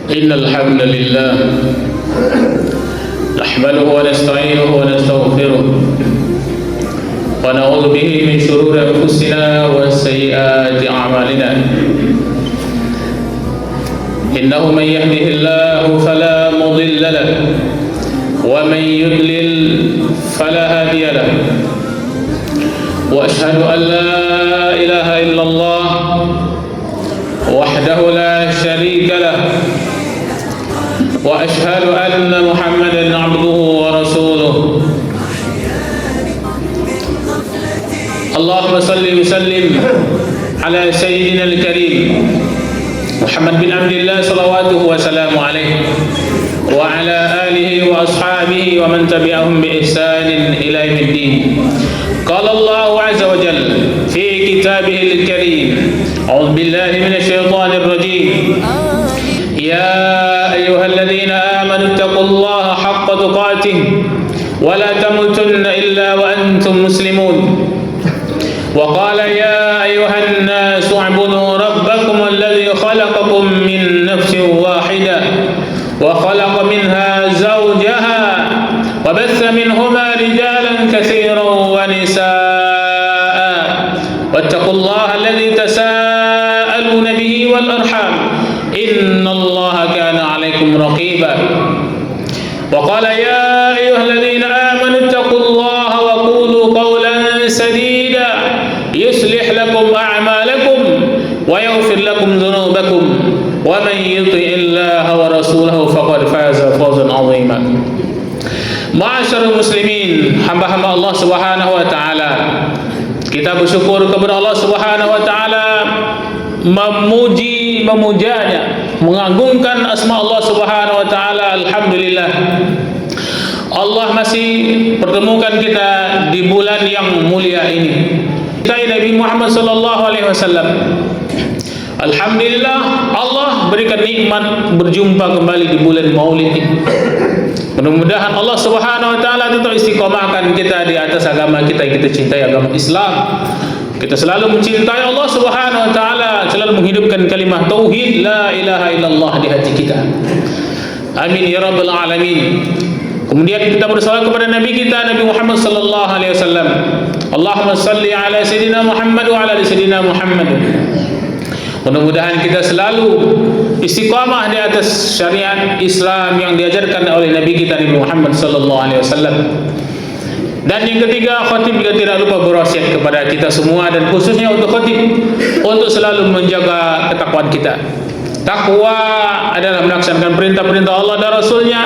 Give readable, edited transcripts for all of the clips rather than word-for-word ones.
إن الحمد لله نحمده ونستعينه ونستغفره ونعوذ به من شرور أنفسنا وسيئات أعمالنا إنه من يهده الله فلا مضل له ومن يضلل فلا هادي له وأشهد أن لا إله إلا الله وحده لا شريك له وأشهد أن محمدا عبده ورسوله اللهم صل وسلم على سيدنا الكريم محمد بن عبد الله صلواته وسلامه عليه وعلى آله وأصحابه ومن تبعهم بإحسان إلى يوم الدين. قال الله عز وجل في كتابه الكريم أعوذ بالله من الشيطان الرجيم يا أيها الذين آمنوا اتقوا الله حق تقاته ولا تموتن إلا وأنتم مسلمون وقال يا أيها الناس اعبدوا ربكم الذي خلقكم من نفس واحدة وخلق منها زوجها وبث منهما رجالا كثيرا ونساء واتقوا الله الذي تساءلون به والأرحام إن الله كان عليكم رقيبا وقال يا أيها الذين آمنوا اتقوا الله وقولوا قولا سديدا يصلح لكم أعمالكم ويغفر لكم ذنوبكم ومن يطع الله ورسوله فقد فاز فوزا عظيما. Ma'asyiral muslimin, hamba-hamba Allah Subhanahu wa taala, kita bersyukur kepada Allah Subhanahu wa taala, memuji, memujanya, mengagungkan asma Allah Subhanahu wa taala. Alhamdulillah, Allah masih pertemukan kita di bulan yang mulia ini. Kita Nabi Muhammad sallallahu alaihi wasallam. Alhamdulillah, Allah berikan nikmat berjumpa kembali di bulan Maulid ini. Mudah-mudahan Allah Subhanahu wa taala tetap istiqomahkan kita di atas agama kita yang kita cintai, agama Islam. Kita selalu mencintai Allah Subhanahu wa taala, selalu menghidupkan kalimah tauhid la ilaha illallah di hati kita. Amin ya rabbal alamin. Kemudian kita bersalawat kepada Nabi kita Nabi Muhammad sallallahu alaihi wasallam. Allahumma salli ala sayidina Muhammad wa ala ali sayidina Muhammad. Mudah-mudahan kita selalu istiqamah di atas syariat Islam yang diajarkan oleh Nabi kita Nabi Muhammad sallallahu alaihi wasallam. Dan yang ketiga, khatib juga tidak lupa berwasiat kepada kita semua dan khususnya untuk khatib untuk selalu menjaga ketakwaan kita. Takwa adalah melaksanakan perintah-perintah Allah dan Rasulnya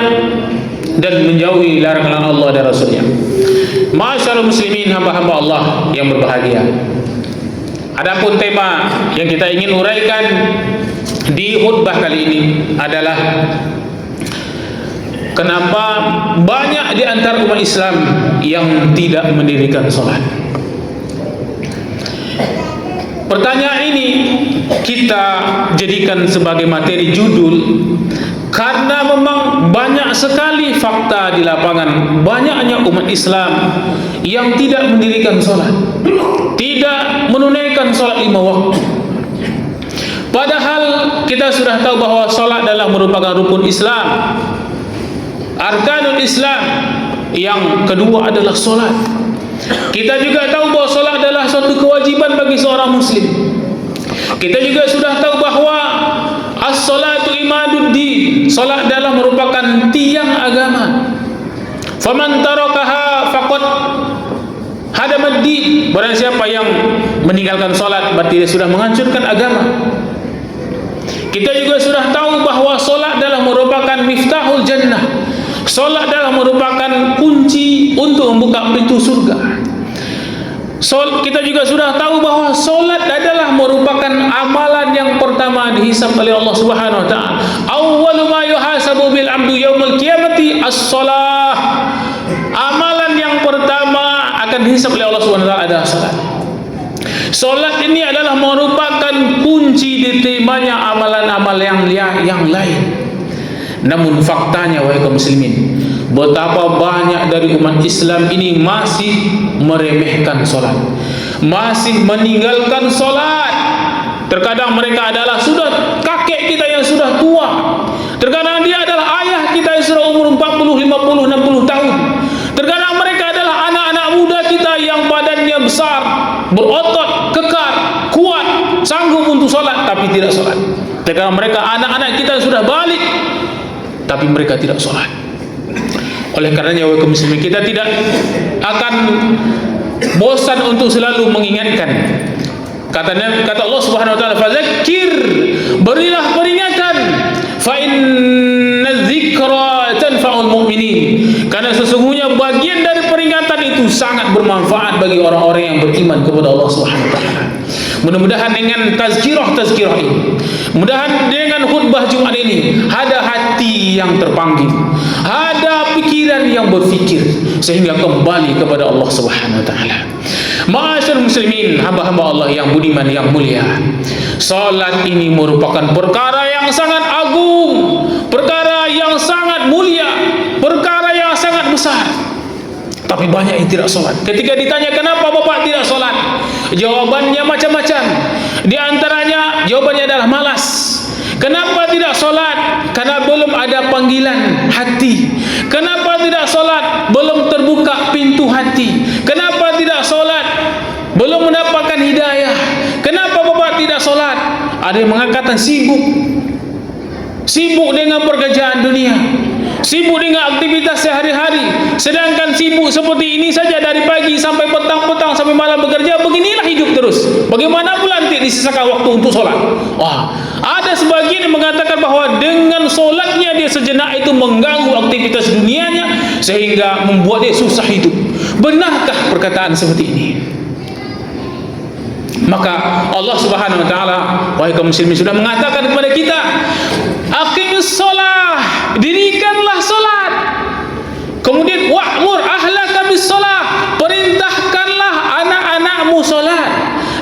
dan menjauhi larangan Allah dan Rasulnya. Ma'asyiral muslimin, hamba-hamba Allah yang berbahagia. Adapun tema yang kita ingin uraikan di khutbah kali ini adalah kenapa banyak di antara umat Islam yang tidak mendirikan salat. Pertanyaan ini kita jadikan sebagai materi judul karena memang banyak sekali fakta di lapangan, banyaknya umat Islam yang tidak mendirikan salat, tidak menunaikan salat 5 waktu. Padahal kita sudah tahu bahwa salat adalah merupakan rukun Islam, arkanul Islam. Yang kedua adalah salat. Kita juga tahu bahwa salat adalah suatu kewajiban bagi seorang muslim. Kita juga sudah tahu bahwa as-salatu imaduddin, salat adalah merupakan tiang agama. Faman tarakaha faqad hadamaddin. Barang siapa yang meninggalkan salat berarti dia sudah menghancurkan agama. Kita juga sudah tahu bahwa salat adalah merupakan miftahul jannah. Salat adalah merupakan kunci untuk membuka pintu surga. Kita juga sudah tahu bahwa salat adalah merupakan amalan yang pertama dihisab oleh Allah Subhanahu wa taala. Awwalu ma yuhasabu bil 'abdu yaumil qiyamati as-shalah. Amalan yang pertama akan dihisab oleh Allah Subhanahu wa taala adalah salat. Salat ini adalah merupakan kunci diterimanya amalan-amalan yang lain. Namun faktanya wahai kaum muslimin, betapa banyak dari umat Islam ini masih meremehkan salat, masih meninggalkan salat. Terkadang mereka adalah sudah kakek kita yang sudah tua, sanggup untuk sholat tapi tidak sholat. Terkadang mereka anak-anak kita sudah balik tapi mereka tidak sholat. Oleh karenanya wahai kaum muslimin, kita tidak akan bosan untuk selalu mengingatkan. Kata Allah Subhanahu wa taala, fadzakir, berilah peringatan, fa inna dzikra tanfa'ul mu'minin. Karena sesungguhnya bagian dari peringatan itu sangat bermanfaat bagi orang-orang yang beriman kepada Allah Subhanahu wa taala. Mudah-mudahan dengan tazkirah ini, mudah-mudahan dengan khutbah Jumat ini ada hati yang terpanggil, ada pikiran yang berfikir sehingga kembali kepada Allah Subhanahu wa taala. Ma'asyarul muslimin, hamba-hamba Allah yang budiman, yang mulia, salat ini merupakan perkara yang sangat agung, perkara yang sangat mulia, perkara yang sangat besar. Tapi banyak yang tidak sholat. Ketika ditanya kenapa bapak tidak sholat, jawabannya macam-macam. Di antaranya jawabannya adalah malas. Kenapa tidak sholat? Karena belum ada panggilan hati. Kenapa tidak sholat? Belum terbuka pintu hati. Kenapa tidak sholat? Belum mendapatkan hidayah. Kenapa bapak tidak sholat? Ada yang mengatakan sibuk dengan pekerjaan dunia, sibuk dengan aktivitas sehari-hari. Sedangkan sibuk seperti ini saja dari pagi sampai petang sampai malam bekerja, beginilah hidup terus. Bagaimana pula nanti disisakan waktu untuk sholat? Wah, ada sebagian yang mengatakan bahwa dengan sholatnya dia sejenak itu mengganggu aktivitas dunianya sehingga membuat dia susah hidup. Benarkah perkataan seperti ini? Maka Allah Subhanahu wa taala, wahai kaum muslimin, sudah mengatakan kepada kita, aqimus shalah, dirikanlah salat. Kemudian wa'mur ahlaka bis shalah, perintahkanlah anak-anakmu salat.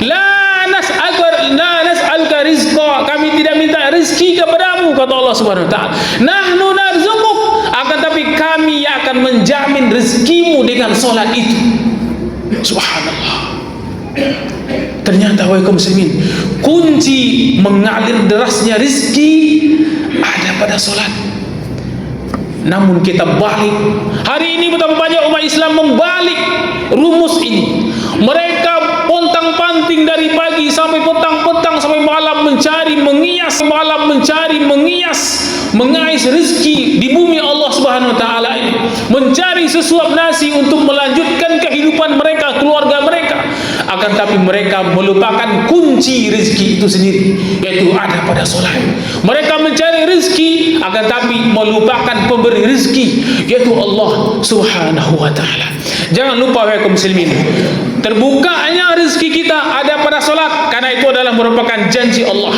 La nas'aluka rizqa, kami tidak minta rezeki kepadamu, kata Allah Subhanahu wa taala. Nahnu narzuquk, akan tapi kami akan menjamin rezekimu dengan salat itu. Subhanallah. Ternyata wahai kaum muslimin, kunci mengalir derasnya rezeki ada pada solat. Namun kita balik. Hari ini betapa banyak umat Islam membalik rumus ini. Mereka pontang-panting dari pagi sampai petang sampai malam mencari mengais rezeki di bumi Allah Subhanahu wa taala ini, mencari sesuap nasi untuk melanjutkan kehidupan mereka, keluarga mereka. Akan tapi mereka melupakan kunci rezeki itu sendiri, yaitu ada pada solat. Mereka mencari rezeki akan tapi melupakan pemberi rezeki, yaitu Allah Subhanahu wa taala. Jangan lupa wahai kaum muslimin, terbukanya rezeki kita ada pada solat, karena itu adalah merupakan janji Allah,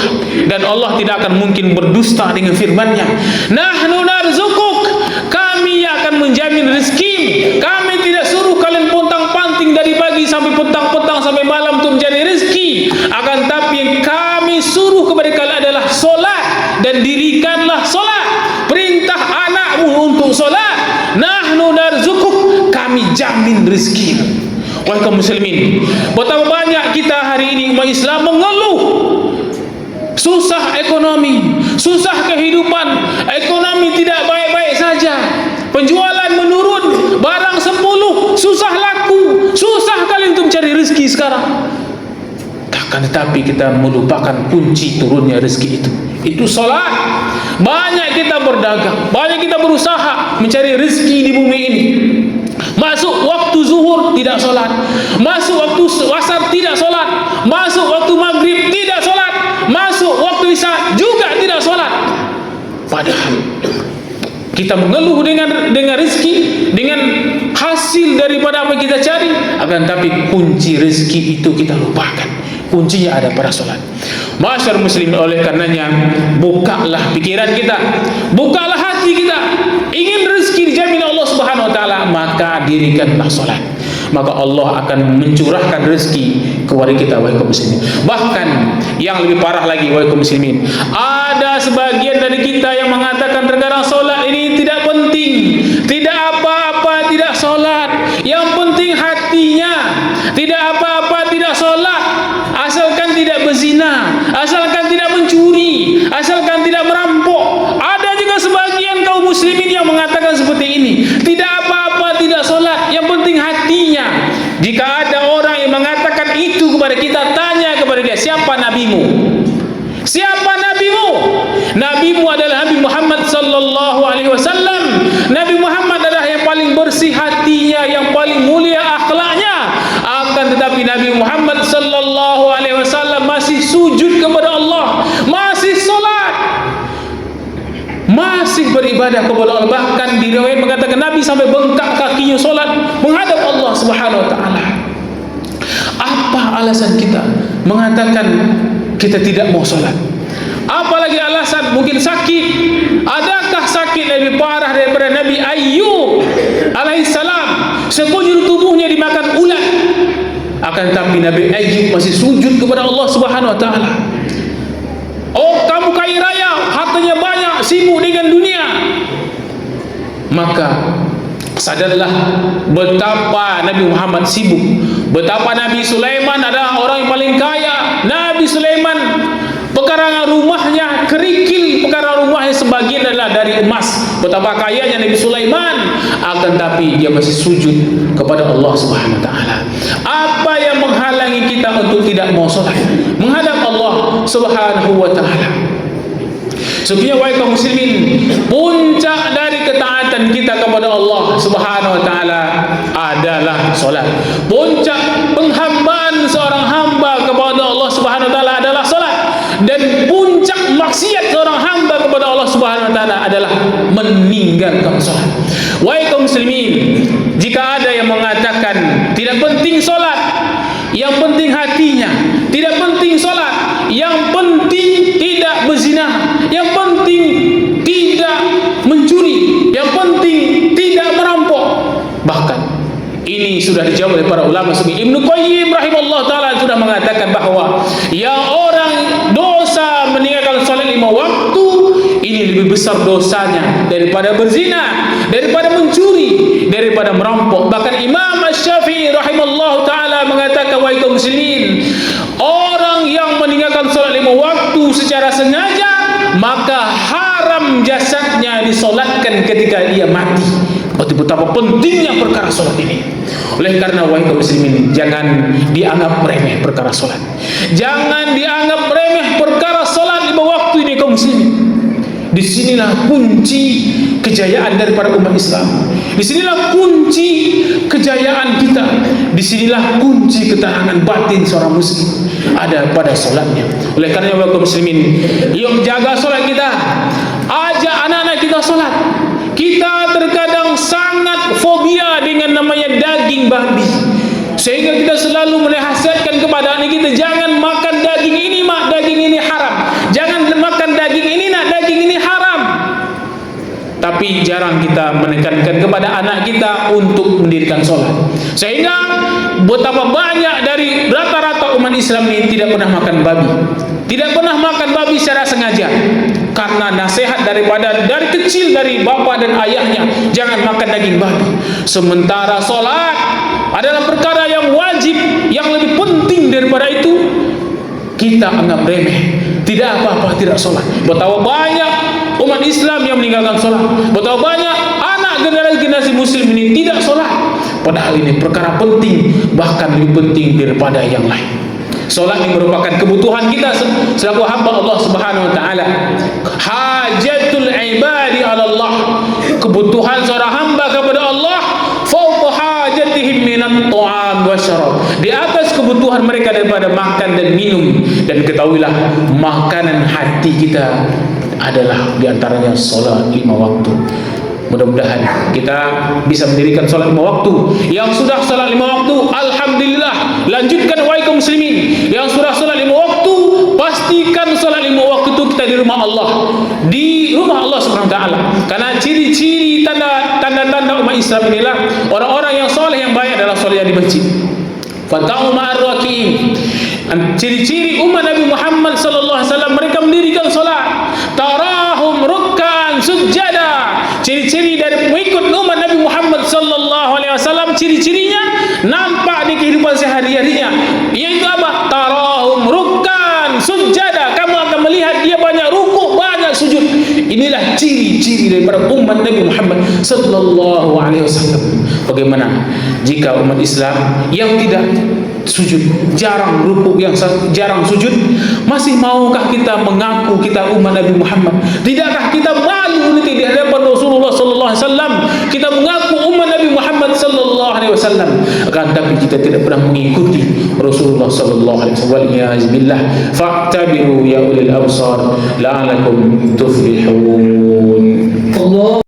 dan Allah tidak akan mungkin berdusta dengan firman-Nya. Nahnu narzuquk, kami akan menjamin rezeki. Kami tidak suruh kalian pontang-panting dari pagi sampai petang sampai malam untuk mencari rezeki, akan tapi kami suruh kepada kalian adalah solat, dan dirikanlah solat. Perintah anakmu untuk solat. Nahnu narzuquk, kami jamin rezekimu. Wahai kaum muslimin, betapa banyak kita hari ini umat Islam mengeluh susah ekonomi, susah kehidupan, ekonomi tidak baik-baik saja, penjualan menurun, barang 10 susah laku, susah kali untuk mencari rezeki sekarang. Takkan tetapi kita melupakan kunci turunnya rezeki itu salat. Banyak kita berdagang, banyak kita berusaha mencari rezeki di bumi ini. Masuk waktu zuhur tidak solat, masuk waktu asar tidak solat, masuk waktu maghrib tidak solat, masuk waktu isya juga tidak solat. Padahal kita mengeluh dengan rezeki, dengan hasil daripada apa yang kita cari, akan tapi kunci rezeki itu kita lupakan. Kuncinya ada pada solat. Masyarakat muslim, oleh karenanya bukalah pikiran kita, bukalah hati kita. Ingin rezeki dijamin Allah Subhanahu wa taala, maka dirikanlah solat. Maka Allah akan mencurahkan rezeki kepada kita, wahai kaum muslimin. Bahkan yang lebih parah lagi, wahai kaum muslimin, ada sebagian dari kita yang mengatakan terkadang solat ini tidak penting, tidak apa-apa tidak solat, yang penting hatinya. Tidak apa-apa tidak solat, asalkan tidak berzina, asalkan tidak mencuri, asalkan tidak merampok. Ada juga sebagian kaum muslimin yang mengatakan seperti ini. Tidak apa-apa tidak solat, yang penting hatinya. Jika ada orang yang mengatakan itu kepada kita, tanya kepada dia, siapa nabimu? Nabimu adalah Nabi Muhammad sallallahu alaihi wasallam. Nabi Muhammad adalah yang paling bersih hatinya, yang paling mulia akhlaknya. Akan tetapi Nabi Muhammad sallallahu alaihi wasallam masih sujud kepada Allah, masih solat, masih beribadah kepada Allah. Bahkan di riwayat mengatakan Nabi sampai bengkak kakinya solat menghadap Allah Subhanahu wa taala. Apa alasan kita mengatakan kita tidak mau solat? Apalagi alasan mungkin sakit. Adakah sakit lebih parah daripada Nabi Ayyub alaihissalam? Sekujur tubuhnya dimakan ulat, akan tetapi Nabi Ayyub masih sujud kepada Allah Subhanahu wa taala. Oh, kamu kaya raya, hartanya banyak, sibuk dengan dunia, maka sadarlah betapa Nabi Muhammad sibuk, betapa Nabi Sulaiman adalah orang yang paling kaya. Nabi Sulaiman pekarangan rumahnya kerikil, pekarangan rumahnya sebagian adalah dari emas. Betapa kayanya Nabi Sulaiman, akan tapi dia masih sujud kepada Allah Subhanahu wa taala. Apa yang menghalangi kita untuk tidak mau salat menghadap Allah Subhanahu wa taala? Sebenarnya wahai kaum muslimin, puncak dari ketaatan kita kepada Allah Subhanahu wa taala adalah salat. Puncak penghambaan seorang hamba kepada Allah Subhanahu wa taala adalah salat. Dan puncak maksiat seorang hamba kepada Allah Subhanahu wa taala adalah meninggalkan salat. Wahai kaum muslimin, jika ada yang mengatakan tidak penting salat, yang penting hatinya, tidak penting salat, yang penting tidak berzina, yang penting tidak mencuri, yang penting tidak merampok, bahkan ini sudah dijawab oleh para ulama. Ibnu Qayyim rahimahullah taala sudah mengatakan bahwa yang orang dosa meninggalkan salat 5 waktu ini lebih besar dosanya daripada berzina, daripada mencuri, daripada merampok. Bahkan Imam Asy-Syafi'i rahimahullah taala mengatakan, wahai kaum muslimin, orang yang meninggalkan salat 5 waktu secara sengaja, maka haram jasadnya disolatkan ketika dia mati. Betapa pentingnya perkara solat ini. Oleh karena wahai kaum muslimin, jangan dianggap remeh perkara solat. Jangan dianggap remeh perkara solat 5 waktu ini kaum muslimin. Disinilah kunci kejayaan daripada umat Islam. Disinilah kunci kejayaan kita. Disinilah kunci keterangan batin seorang muslim ada pada solatnya. Oleh karena wahai kaum muslimin, yuk jaga solat kita. Ajak anak-anak kita solat. Kita terkadang sangat fobia dengan namanya daging babi, sehingga kita selalu menasihatkan kepada anak kita, jangan makan daging ini mak, daging ini haram. Jangan makan daging ini nak, daging ini haram. Tapi jarang kita menekankan kepada anak kita untuk mendirikan sholat. Sehingga betapa banyak dari rata-rata umat Islam ini tidak pernah makan babi, tidak pernah makan babi secara sengaja, karena nasihat dari kecil dari bapa dan ayahnya, jangan makan daging babi. Sementara solat adalah perkara yang wajib, yang lebih penting daripada itu, kita anggap remeh. Tidak apa-apa tidak solat. Betapa banyak umat Islam yang meninggalkan solat, betapa banyak anak generasi muslim ini tidak solat, padahal ini perkara penting, bahkan lebih penting daripada yang lain. Solat ini merupakan kebutuhan kita selaku hamba Allah Subhanahu wa taala. Hajatul ibadi ala Allah, kebutuhan seorang hamba kepada Allah fauqa hajatihim minat ta'am wa syarab, di atas kebutuhan mereka daripada makan dan minum. Dan ketahuilah, makanan hati kita adalah diantaranya solat 5 waktu. Mudah-mudahan kita bisa mendirikan solat 5 waktu. Yang sudah solat 5 waktu, alhamdulillah, lanjutkan wahai kaum muslimin. Yang sudah solat 5 waktu, pastikan solat 5 waktu itu kita di rumah Allah, di rumah Allah Subhanahu wa taala. Karena ciri-ciri tanda-tanda umat Islam inilah orang-orang yang soleh yang baik adalah soleh di masjid. Fakau ma'ar rakiin. Ciri-ciri umat Nabi Muhammad sallallahu alaihi wasallam, mereka mendirikan solat. Tarahum rukkan sujada. Ciri-ciri dari pengikut umat Nabi Muhammad sallallahu alaihi wasallam, ciri-cirinya nampak di kehidupan sehari-harinya, yaitu apa? Tarahum rukkan sujada. Kamu akan melihat dia banyak rukuk, banyak sujud. Inilah ciri-ciri daripada umat Nabi Muhammad sallallahu alaihi wasallam. Bagaimana jika umat Islam yang tidak sujud, jarang rukuk, yang jarang sujud, masih maukah kita mengaku kita umat Nabi Muhammad? Tidakkah kita malu nanti di hadapan Rasulullah sallallahu alaihi wasallam kita mengaku umat Nabi Muhammad sallallahu alaihi wasallam, akan tapi kita tidak pernah mengikuti Rasulullah sallallahu alaihi wasallam? Waliyazbillah. Fa'tabiru ya ulil absar la'alakum tuflihun. Allah